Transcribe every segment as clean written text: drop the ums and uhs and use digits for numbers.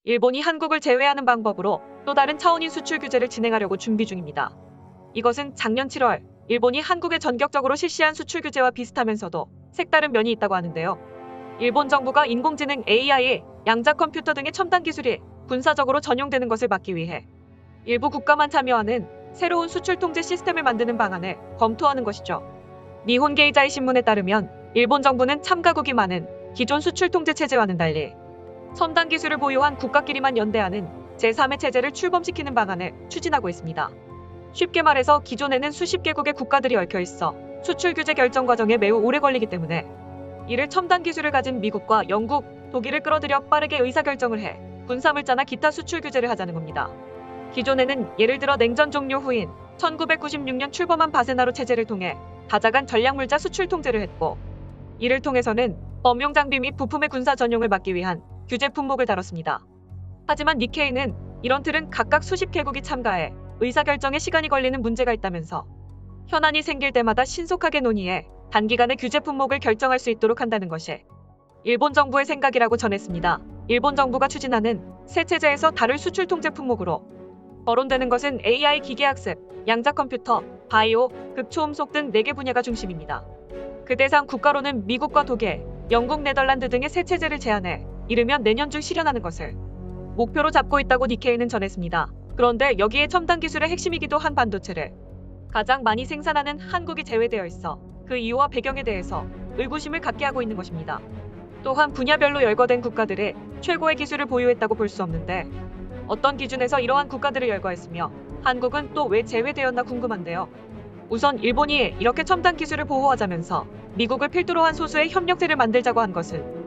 일본이 한국을 제외하는 방법으로 또 다른 차원인 수출 규제를 진행하려고 준비 중입니다. 이것은 작년 7월 일본이 한국에 전격적으로 실시한 수출 규제와 비슷하면서도 색다른 면이 있다고 하는데요. 일본 정부가 인공지능 AI, 양자 컴퓨터 등의 첨단 기술이 군사적으로 전용되는 것을 막기 위해 일부 국가만 참여하는 새로운 수출 통제 시스템을 만드는 방안을 검토하는 것이죠. 니혼 게이자이 신문에 따르면 일본 정부는 참가국이 많은 기존 수출 통제 체제와는 달리 첨단 기술을 보유한 국가끼리만 연대하는 제3의 체제를 출범시키는 방안을 추진하고 있습니다. 쉽게 말해서 기존에는 수십 개국의 국가들이 얽혀 있어 수출 규제 결정 과정에 매우 오래 걸리기 때문에 이를 첨단 기술을 가진 미국과 영국, 독일을 끌어들여 빠르게 의사결정을 해 군사물자나 기타 수출 규제를 하자는 겁니다. 기존에는 예를 들어 냉전 종료 후인 1996년 출범한 바세나로 체제를 통해 다자간 전략물자 수출 통제를 했고, 이를 통해서는 범용 장비 및 부품의 군사 전용을 막기 위한 규제 품목을 다뤘습니다. 하지만 니케이는 이런 틀은 각각 수십 개국이 참가해 의사결정에 시간이 걸리는 문제가 있다면서 현안이 생길 때마다 신속하게 논의해 단기간에 규제 품목을 결정할 수 있도록 한다는 것이 일본 정부의 생각이라고 전했습니다. 일본 정부가 추진하는 새 체제에서 다룰 수출 통제 품목으로 거론되는 것은 AI 기계학습, 양자 컴퓨터, 바이오, 극초음속 등 4개 분야가 중심입니다. 그 대상 국가로는 미국과 독일, 영국, 네덜란드 등의 새 체제를 제안해 이르면 내년 중 실현하는 것을 목표로 잡고 있다고 니케이는 전했습니다. 그런데 여기에 첨단 기술의 핵심이기도 한 반도체를 가장 많이 생산하는 한국이 제외되어 있어 그 이유와 배경에 대해서 의구심을 갖게 하고 있는 것입니다. 또한 분야별로 열거된 국가들의 최고의 기술을 보유했다고 볼 수 없는데 어떤 기준에서 이러한 국가들을 열거했으며 한국은 또 왜 제외되었나 궁금한데요. 우선 일본이 이렇게 첨단 기술을 보호하자면서 미국을 필두로 한 소수의 협력체를 만들자고 한 것은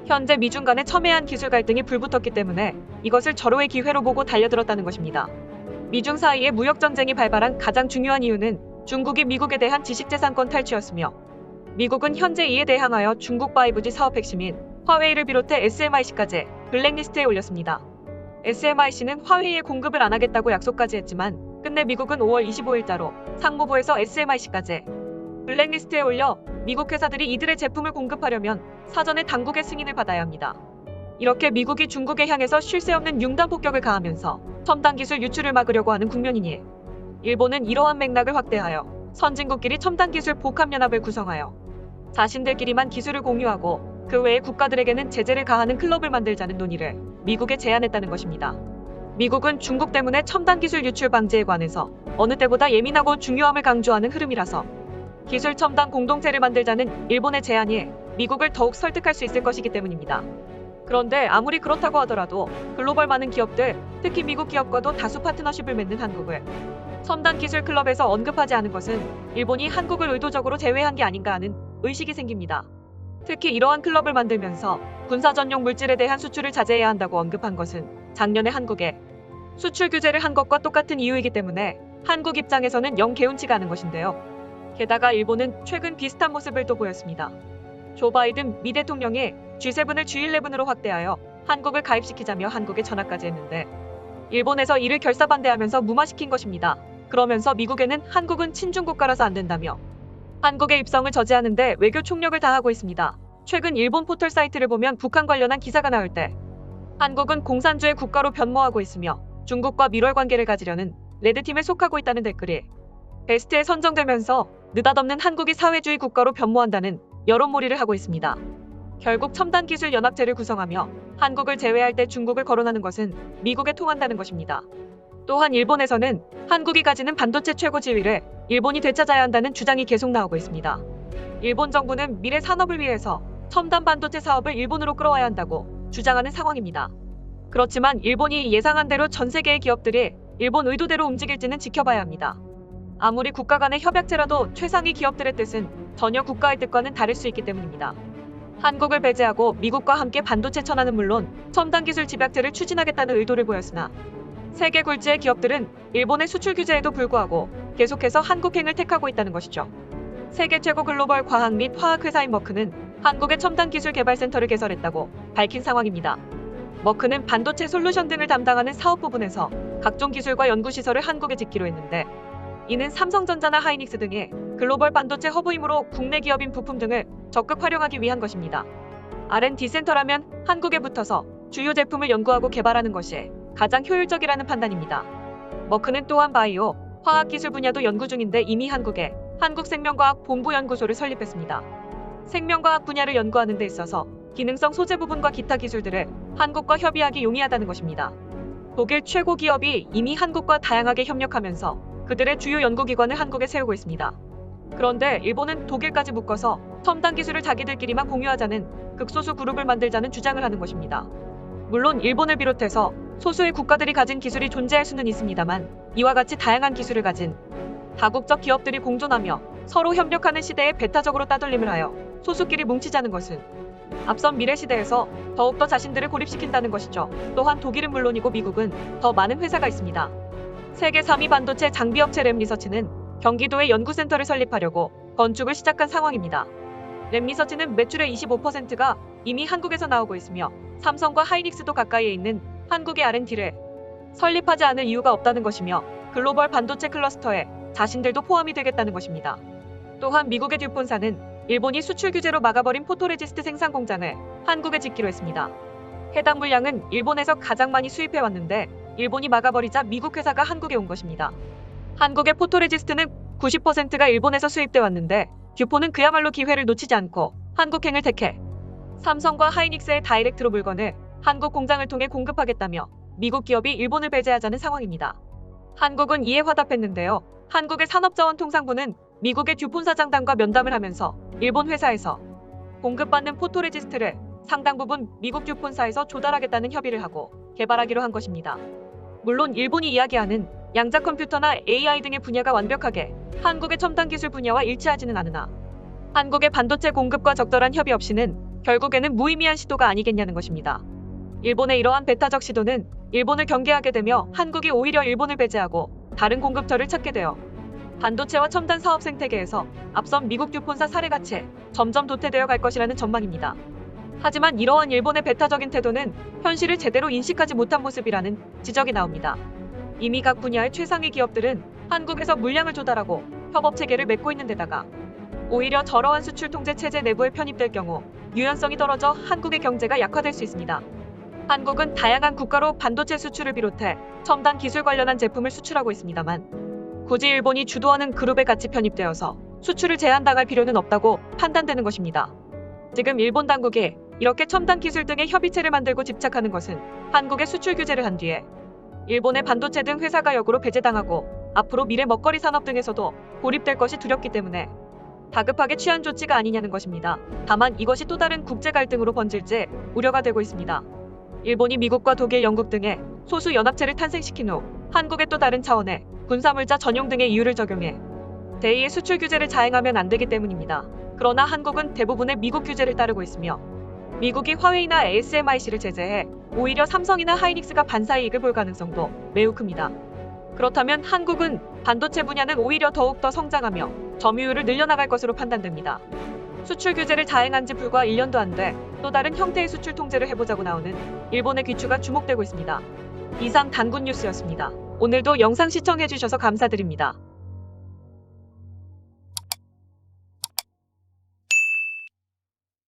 현재 미중 간의 첨예한 기술 갈등이 불붙었기 때문에 이것을 절호의 기회로 보고 달려들었다는 것입니다. 미중 사이에 무역전쟁이 발발한 가장 중요한 이유는 중국이 미국에 대한 지식재산권 탈취였으며, 미국은 현재 이에 대항하여 중국 5G 사업 핵심인 화웨이를 비롯해 SMIC까지 블랙리스트에 올렸습니다. SMIC는 화웨이에 공급을 안 하겠다고 약속까지 했지만 끝내 미국은 5월 25일자로 상무부에서 SMIC까지 블랙리스트에 올려 미국 회사들이 이들의 제품을 공급하려면 사전에 당국의 승인을 받아야 합니다. 이렇게 미국이 중국에 향해서 쉴 새 없는 융단 폭격을 가하면서 첨단 기술 유출을 막으려고 하는 국면이니 일본은 이러한 맥락을 확대하여 선진국끼리 첨단 기술 복합연합을 구성하여 자신들끼리만 기술을 공유하고 그 외의 국가들에게는 제재를 가하는 클럽을 만들자는 논의를 미국에 제안했다는 것입니다. 미국은 중국 때문에 첨단 기술 유출 방지에 관해서 어느 때보다 예민하고 중요함을 강조하는 흐름이라서 기술 첨단 공동체를 만들자는 일본의 제안이 미국을 더욱 설득할 수 있을 것이기 때문입니다. 그런데 아무리 그렇다고 하더라도 글로벌 많은 기업들, 특히 미국 기업과도 다수 파트너십을 맺는 한국을 첨단 기술 클럽에서 언급하지 않은 것은 일본이 한국을 의도적으로 제외한 게 아닌가 하는 의식이 생깁니다. 특히 이러한 클럽을 만들면서 군사 전용 물질에 대한 수출을 자제해야 한다고 언급한 것은 작년에 한국에 수출 규제를 한 것과 똑같은 이유이기 때문에 한국 입장에서는 영 개운치가 않은 것인데요. 게다가 일본은 최근 비슷한 모습을 또 보였습니다. 조 바이든 미 대통령이 G7을 G11으로 확대하여 한국을 가입시키자며 한국에 전화까지 했는데 일본에서 이를 결사반대하면서 무마시킨 것입니다. 그러면서 미국에는 한국은 친중국가라서 안 된다며 한국의 입성을 저지하는데 외교 총력을 다하고 있습니다. 최근 일본 포털 사이트를 보면 북한 관련한 기사가 나올 때 한국은 공산주의 국가로 변모하고 있으며 중국과 밀월 관계를 가지려는 레드팀에 속하고 있다는 댓글이 베스트에 선정되면서 느닷없는 한국이 사회주의 국가로 변모한다는 여론몰이를 하고 있습니다. 결국 첨단 기술 연합체를 구성하며 한국을 제외할 때 중국을 거론하는 것은 미국에 통한다는 것입니다. 또한 일본에서는 한국이 가지는 반도체 최고 지위를 일본이 되찾아야 한다는 주장이 계속 나오고 있습니다. 일본 정부는 미래 산업을 위해서 첨단 반도체 사업을 일본으로 끌어와야 한다고 주장하는 상황입니다. 그렇지만 일본이 예상한 대로 전 세계의 기업들이 일본 의도대로 움직일지는 지켜봐야 합니다. 아무리 국가 간의 협약체라도 최상위 기업들의 뜻은 전혀 국가의 뜻과는 다를 수 있기 때문입니다. 한국을 배제하고 미국과 함께 반도체 천하는 물론 첨단 기술 집약체를 추진하겠다는 의도를 보였으나 세계 굴지의 기업들은 일본의 수출 규제에도 불구하고 계속해서 한국행을 택하고 있다는 것이죠. 세계 최고 글로벌 과학 및 화학 회사인 머크는 한국의 첨단 기술 개발센터를 개설했다고 밝힌 상황입니다. 머크는 반도체 솔루션 등을 담당하는 사업 부분에서 각종 기술과 연구시설을 한국에 짓기로 했는데, 이는 삼성전자나 하이닉스 등의 글로벌 반도체 허브이므로 국내 기업인 부품 등을 적극 활용하기 위한 것입니다. R&D 센터라면 한국에 붙어서 주요 제품을 연구하고 개발하는 것이 가장 효율적이라는 판단입니다. 머크는 또한 바이오, 화학기술 분야도 연구 중인데 이미 한국에 한국생명과학본부연구소를 설립했습니다. 생명과학 분야를 연구하는 데 있어서 기능성 소재 부분과 기타 기술들을 한국과 협의하기 용이하다는 것입니다. 독일 최고 기업이 이미 한국과 다양하게 협력하면서 그들의 주요 연구기관을 한국에 세우고 있습니다. 그런데 일본은 독일까지 묶어서 첨단 기술을 자기들끼리만 공유하자는 극소수 그룹을 만들자는 주장을 하는 것입니다. 물론 일본을 비롯해서 소수의 국가들이 가진 기술이 존재할 수는 있습니다만 이와 같이 다양한 기술을 가진 다국적 기업들이 공존하며 서로 협력하는 시대에 배타적으로 따돌림을 하여 소수끼리 뭉치자는 것은 앞선 미래 시대에서 더욱더 자신들을 고립시킨다는 것이죠. 또한 독일은 물론이고 미국은 더 많은 회사가 있습니다. 세계 3위 반도체 장비업체 램리서치는 경기도에 연구센터를 설립하려고 건축을 시작한 상황입니다. 램리서치는 매출의 25%가 이미 한국에서 나오고 있으며 삼성과 하이닉스도 가까이에 있는 한국의 R&D를 설립하지 않을 이유가 없다는 것이며 글로벌 반도체 클러스터에 자신들도 포함이 되겠다는 것입니다. 또한 미국의 듀폰사는 일본이 수출 규제로 막아버린 포토레지스트 생산 공장을 한국에 짓기로 했습니다. 해당 물량은 일본에서 가장 많이 수입해왔는데 일본이 막아버리자 미국 회사가 한국에 온 것입니다. 한국의 포토레지스트는 90%가 일본에서 수입돼 왔는데 듀폰은 그야말로 기회를 놓치지 않고 한국행을 택해 삼성과 하이닉스의 다이렉트로 물건을 한국 공장을 통해 공급하겠다며 미국 기업이 일본을 배제하자는 상황입니다. 한국은 이에 화답했는데요. 한국의 산업자원통상부는 미국의 듀폰 사장단과 면담을 하면서 일본 회사에서 공급받는 포토레지스트를 상당 부분 미국 듀폰사에서 조달하겠다는 협의를 하고 개발하기로 한 것입니다. 물론 일본이 이야기하는 양자 컴퓨터나 AI 등의 분야가 완벽하게 한국의 첨단 기술 분야와 일치하지는 않으나 한국의 반도체 공급과 적절한 협의 없이는 결국에는 무의미한 시도가 아니겠냐는 것입니다. 일본의 이러한 배타적 시도는 일본을 경계하게 되며 한국이 오히려 일본을 배제하고 다른 공급처를 찾게 되어 반도체와 첨단 사업 생태계에서 앞선 미국 듀폰사 사례같이 점점 도태되어 갈 것이라는 전망입니다. 하지만 이러한 일본의 배타적인 태도는 현실을 제대로 인식하지 못한 모습이라는 지적이 나옵니다. 이미 각 분야의 최상위 기업들은 한국에서 물량을 조달하고 협업체계를 맺고 있는 데다가 오히려 저러한 수출 통제 체제 내부에 편입될 경우 유연성이 떨어져 한국의 경제가 약화될 수 있습니다. 한국은 다양한 국가로 반도체 수출을 비롯해 첨단 기술 관련한 제품을 수출하고 있습니다만 굳이 일본이 주도하는 그룹에 같이 편입되어서 수출을 제한당할 필요는 없다고 판단되는 것입니다. 지금 일본 당국이 이렇게 첨단 기술 등의 협의체를 만들고 집착하는 것은 한국의 수출 규제를 한 뒤에 일본의 반도체 등 회사가 역으로 배제당하고 앞으로 미래 먹거리 산업 등에서도 고립될 것이 두렵기 때문에 다급하게 취한 조치가 아니냐는 것입니다. 다만 이것이 또 다른 국제 갈등으로 번질지 우려가 되고 있습니다. 일본이 미국과 독일, 영국 등의 소수 연합체를 탄생시킨 후 한국의 또 다른 차원의 군사물자 전용 등의 이유를 적용해 대의의 수출 규제를 자행하면 안 되기 때문입니다. 그러나 한국은 대부분의 미국 규제를 따르고 있으며 미국이 화웨이나 ASMIC를 제재해 오히려 삼성이나 하이닉스가 반사 이익을 볼 가능성도 매우 큽니다. 그렇다면 한국은 반도체 분야는 오히려 더욱더 성장하며 점유율을 늘려나갈 것으로 판단됩니다. 수출 규제를 자행한 지 불과 1년도 안 돼 또 다른 형태의 수출 통제를 해보자고 나오는 일본의 귀추가 주목되고 있습니다. 이상 단군 뉴스였습니다. 오늘도 영상 시청해주셔서 감사드립니다.